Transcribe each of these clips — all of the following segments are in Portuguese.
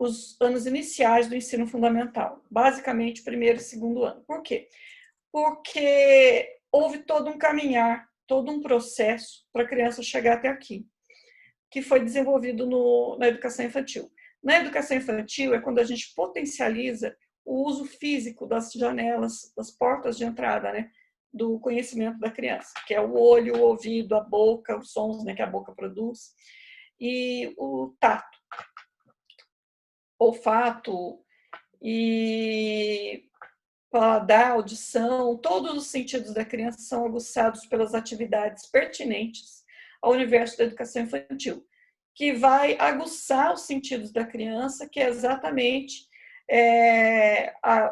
os anos iniciais do ensino fundamental, basicamente primeiro e segundo ano. Por quê? Porque houve todo um caminhar, todo um processo para a criança chegar até aqui, que foi desenvolvido na educação infantil. Na educação infantil é quando a gente potencializa o uso físico das janelas, das portas de entrada, né, do conhecimento da criança, que é o olho, o ouvido, a boca, os sons, né, que a boca produz, e o tato, olfato e paladar, audição, todos os sentidos da criança são aguçados pelas atividades pertinentes ao universo da educação infantil, que vai aguçar os sentidos da criança, que é exatamente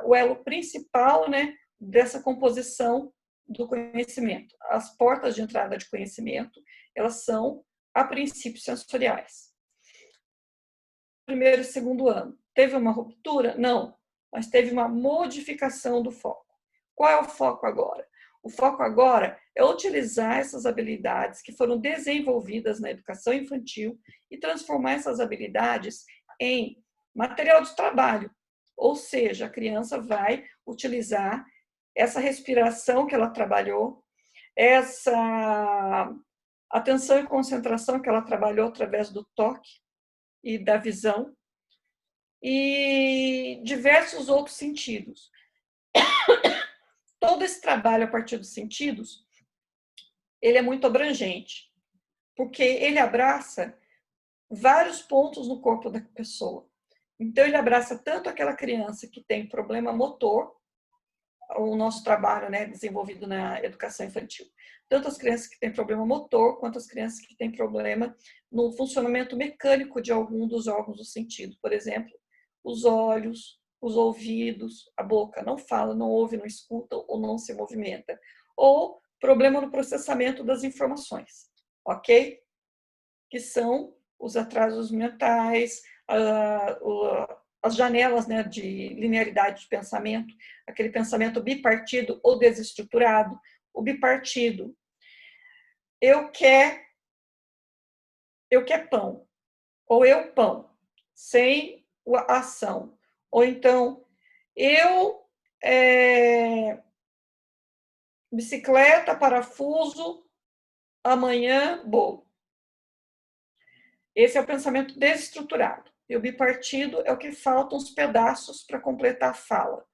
o elo principal, né, dessa composição do conhecimento. As portas de entrada de conhecimento, elas são, a princípio, sensoriais. Primeiro e segundo ano, teve uma ruptura? Não, mas teve uma modificação do foco. Qual é o foco agora? O foco agora é utilizar essas habilidades que foram desenvolvidas na educação infantil e transformar essas habilidades em material de trabalho. Ou seja, a criança vai utilizar essa respiração que ela trabalhou, essa atenção e concentração que ela trabalhou através do toque e da visão, e diversos outros sentidos. Todo esse trabalho a partir dos sentidos, ele é muito abrangente, porque ele abraça vários pontos no corpo da pessoa. Então, ele abraça tanto aquela criança que tem problema motor, o nosso trabalho, né, desenvolvido na educação infantil, tanto as crianças que têm problema motor, quanto as crianças que têm problema no funcionamento mecânico de algum dos órgãos do sentido, por exemplo, os olhos, os ouvidos, a boca não fala, não ouve, não escuta ou não se movimenta, ou problema no processamento das informações, ok? Que são os atrasos mentais, as janelas, né, de linearidade de pensamento, aquele pensamento bipartido ou desestruturado. O bipartido, eu quer pão, ou eu pão, sem a ação. Ou então, eu bicicleta, parafuso, amanhã bolo. Esse é o pensamento desestruturado. E o bipartido é o que faltam os pedaços para completar a fala.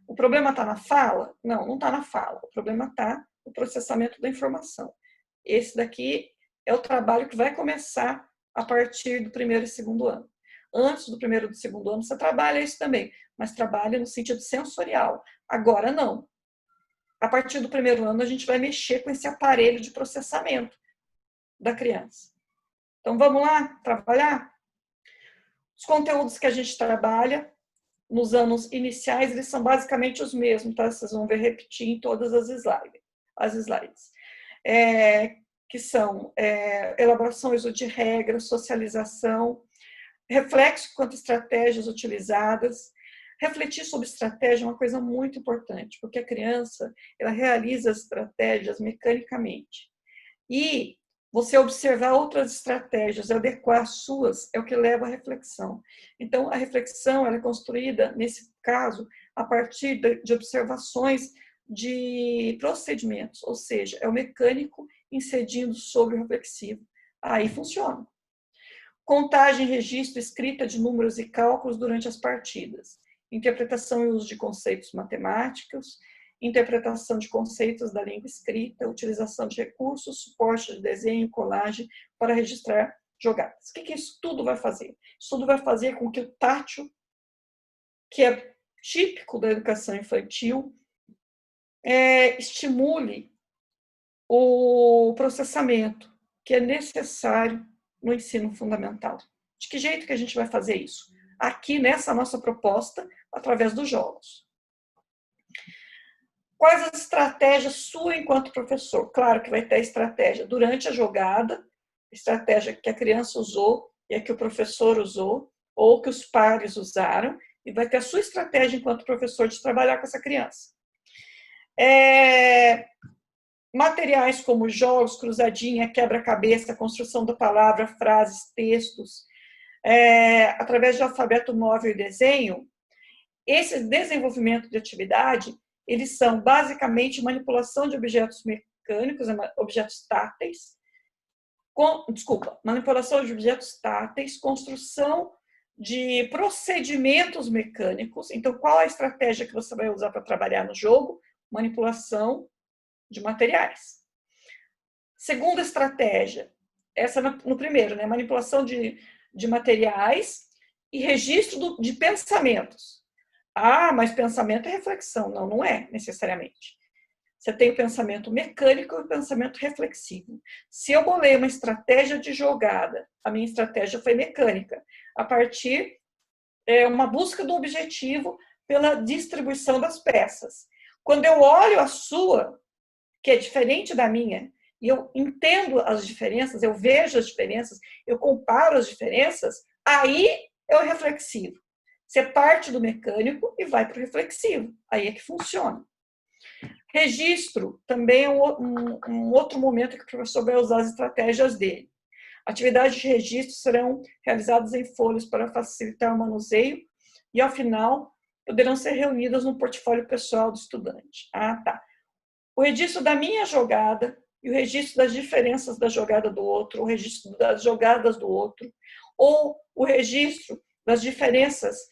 O problema está na fala? Não, não está na fala. O problema está no processamento da informação. Esse daqui é o trabalho que vai começar a partir do primeiro e segundo ano. Antes do primeiro e do segundo ano, você trabalha isso também, mas trabalha no sentido sensorial. Agora, não. A partir do primeiro ano, a gente vai mexer com esse aparelho de processamento da criança. Então, vamos lá trabalhar? Os conteúdos que a gente trabalha nos anos iniciais, eles são basicamente os mesmos, tá? Vocês vão ver repetir em todas as slides. Que são elaboração e uso de regras, socialização, reflexo quanto estratégias utilizadas. Refletir sobre estratégia é uma coisa muito importante, porque a criança, ela realiza as estratégias mecanicamente. E você observar outras estratégias, adequar as suas, é o que leva à reflexão. Então, a reflexão ela é construída, nesse caso, a partir de observações de procedimentos, ou seja, é o mecânico incidindo sobre o reflexivo. Aí funciona. Contagem, registro, escrita de números e cálculos durante as partidas. Interpretação e uso de conceitos matemáticos, interpretação de conceitos da língua escrita, utilização de recursos, suporte de desenho, colagem para registrar jogadas. O que isso tudo vai fazer? Isso tudo vai fazer com que o tátil, que é típico da educação infantil, estimule o processamento, que é necessário no ensino fundamental. De que jeito que a gente vai fazer isso? Aqui nessa nossa proposta, através dos jogos. Quais as estratégias sua enquanto professor? Claro que vai ter estratégia durante a jogada, estratégia que a criança usou e a que o professor usou, ou que os pares usaram, e vai ter a sua estratégia enquanto professor de trabalhar com essa criança. Materiais como jogos, cruzadinha, quebra-cabeça, construção da palavra, frases, textos, através de alfabeto móvel e desenho, esse desenvolvimento de atividade, eles são basicamente manipulação de objetos mecânicos, objetos táteis, manipulação de objetos táteis, construção de procedimentos mecânicos. Então, qual a estratégia que você vai usar para trabalhar no jogo? Manipulação de materiais. Segunda estratégia, essa no primeiro, né? Manipulação de materiais e registro de pensamentos. Ah, mas pensamento é reflexão. Não, não é necessariamente. Você tem o pensamento mecânico e o pensamento reflexivo. Se eu bolei uma estratégia de jogada, a minha estratégia foi mecânica, a partir uma busca do objetivo pela distribuição das peças. Quando eu olho a sua, que é diferente da minha, e eu entendo as diferenças, eu vejo as diferenças, eu comparo as diferenças, aí é o reflexivo. Você parte do mecânico e vai para o reflexivo. Aí é que funciona. Registro também é um outro momento que o professor vai usar as estratégias dele. Atividades de registro serão realizadas em folhas para facilitar o manuseio e, ao final, poderão ser reunidas no portfólio pessoal do estudante. Ah, tá. O registro da minha jogada e o registro das diferenças da jogada do outro, o registro das jogadas do outro, ou o registro das diferenças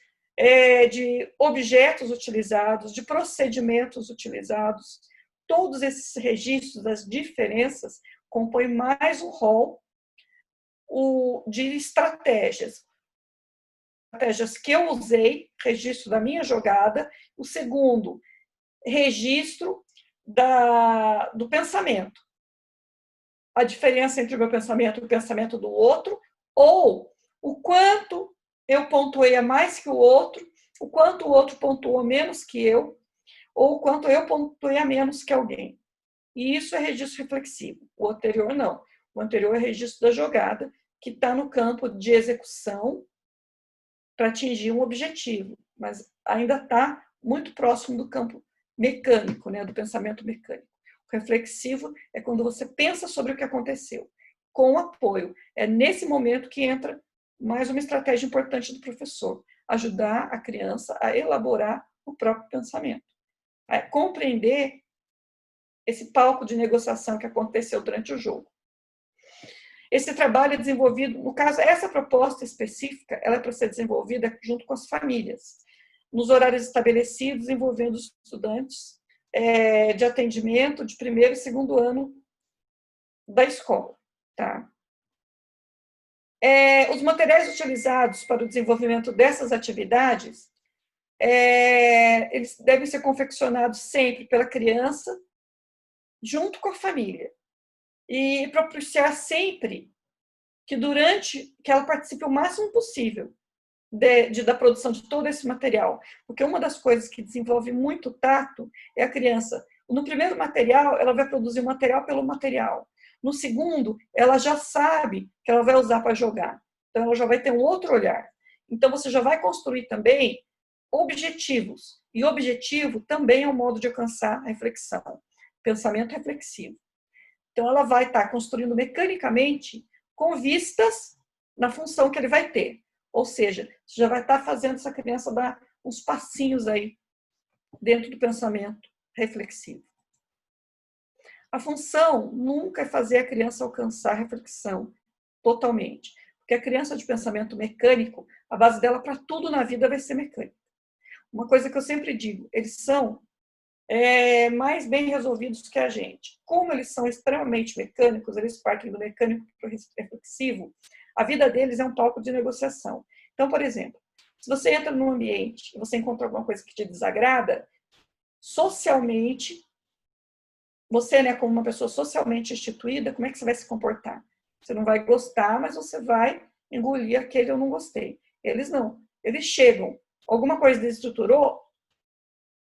de objetos utilizados, de procedimentos utilizados. Todos esses registros das diferenças compõem mais um rol de estratégias. Estratégias que eu usei, registro da minha jogada. O segundo, registro do pensamento. A diferença entre o meu pensamento e o pensamento do outro, ou o quanto eu pontuei a mais que o outro, o quanto o outro pontuou menos que eu, ou o quanto eu pontuei a menos que alguém. E isso é registro reflexivo. O anterior, não. O anterior é registro da jogada, que está no campo de execução para atingir um objetivo, mas ainda está muito próximo do campo mecânico, né, do pensamento mecânico. O reflexivo é quando você pensa sobre o que aconteceu, com apoio. É nesse momento que entra mais uma estratégia importante do professor, ajudar a criança a elaborar o próprio pensamento, a compreender esse palco de negociação que aconteceu durante o jogo. Esse trabalho é desenvolvido, no caso, essa proposta específica, ela é para ser desenvolvida junto com as famílias, nos horários estabelecidos, envolvendo os estudantes de atendimento de primeiro e segundo ano da escola. Tá? Os materiais utilizados para o desenvolvimento dessas atividades, eles devem ser confeccionados sempre pela criança, junto com a família, e propiciar sempre que ela participe o máximo possível da produção de todo esse material. Porque uma das coisas que desenvolve muito tato é a criança. No primeiro material, ela vai produzir o material pelo material. No segundo, ela já sabe que ela vai usar para jogar. Então, ela já vai ter um outro olhar. Então, você já vai construir também objetivos. E objetivo também é um modo de alcançar a reflexão. Pensamento reflexivo. Então, ela vai estar construindo mecanicamente com vistas na função que ele vai ter. Ou seja, você já vai estar fazendo essa criança dar uns passinhos aí dentro do pensamento reflexivo. A função nunca é fazer a criança alcançar a reflexão totalmente. Porque a criança de pensamento mecânico, a base dela para tudo na vida vai ser mecânica. Uma coisa que eu sempre digo, eles são mais bem resolvidos que a gente. Como eles são extremamente mecânicos, eles partem do mecânico para o reflexivo, a vida deles é um palco de negociação. Então, por exemplo, se você entra num ambiente e você encontra alguma coisa que te desagrada, socialmente, você, né, como uma pessoa socialmente instituída, como é que você vai se comportar? Você não vai gostar, mas você vai engolir aquele eu não gostei. Eles não. Eles chegam, alguma coisa desestruturou,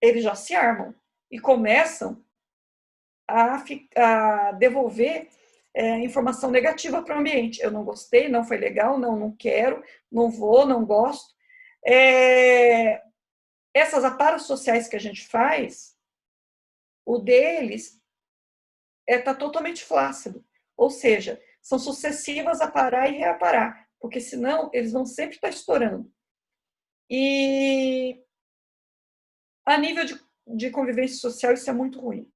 eles já se armam e começam a devolver informação negativa para o ambiente. Eu não gostei, não foi legal, não quero, não vou, não gosto. Essas aparas sociais que a gente faz, o deles está totalmente flácido. Ou seja, são sucessivas a parar e reaparar. porque senão eles vão sempre estar estourando. E a nível de convivência social, isso é muito ruim.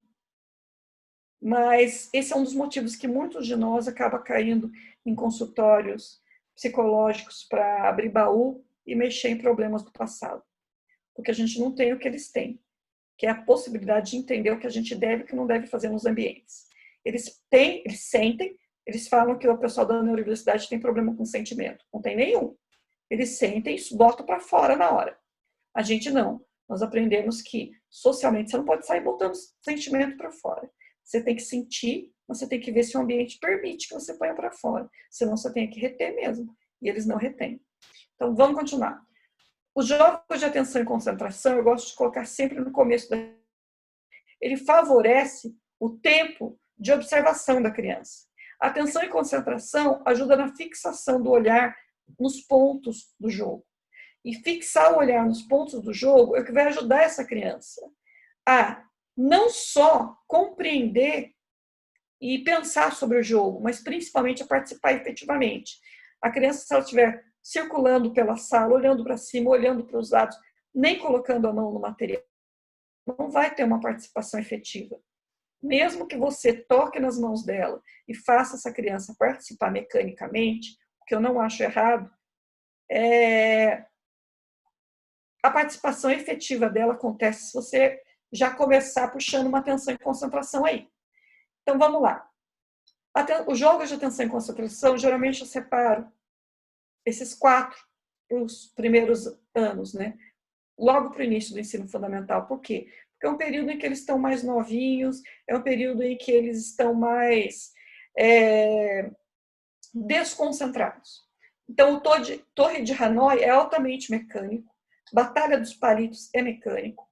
Mas esse é um dos motivos que muitos de nós acabam caindo em consultórios psicológicos para abrir baú e mexer em problemas do passado. Porque a gente não tem o que eles têm, que é a possibilidade de entender o que a gente deve e o que não deve fazer nos ambientes. Eles sentem, eles falam que o pessoal da neurodiversidade tem problema com sentimento. Não tem nenhum. Eles sentem e botam para fora na hora. A gente não. Nós aprendemos que, socialmente, você não pode sair botando sentimento para fora. Você tem que sentir, mas você tem que ver se o ambiente permite que você ponha para fora. Senão você tem que reter mesmo. E eles não retêm. Então, vamos continuar. Os jogos de atenção e concentração, eu gosto de colocar sempre no começo da... Ele favorece o tempo de observação da criança. A atenção e concentração ajuda na fixação do olhar nos pontos do jogo. E fixar o olhar nos pontos do jogo é o que vai ajudar essa criança a não só compreender e pensar sobre o jogo, mas principalmente a participar efetivamente. A criança, se ela estiver circulando pela sala, olhando para cima, olhando para os lados, nem colocando a mão no material, não vai ter uma participação efetiva. Mesmo que você toque nas mãos dela e faça essa criança participar mecanicamente, o que eu não acho errado, a participação efetiva dela acontece se você já começar puxando uma atenção e concentração aí. Então, vamos lá. Os jogos de atenção e concentração, geralmente eu separo esses 4 para os primeiros anos, né? Logo para o início do ensino fundamental. Por quê? Porque é um período em que eles estão mais novinhos, é um período em que eles estão mais desconcentrados. Então, o Torre de Hanoi é altamente mecânico, Batalha dos Palitos é mecânico,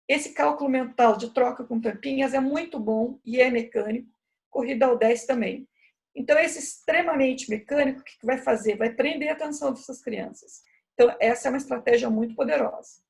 esse cálculo mental de troca com tampinhas é muito bom e é mecânico, Corrida ao 10 também. Então, esse extremamente mecânico, o que vai fazer? Vai prender a atenção dessas crianças. Então, essa é uma estratégia muito poderosa.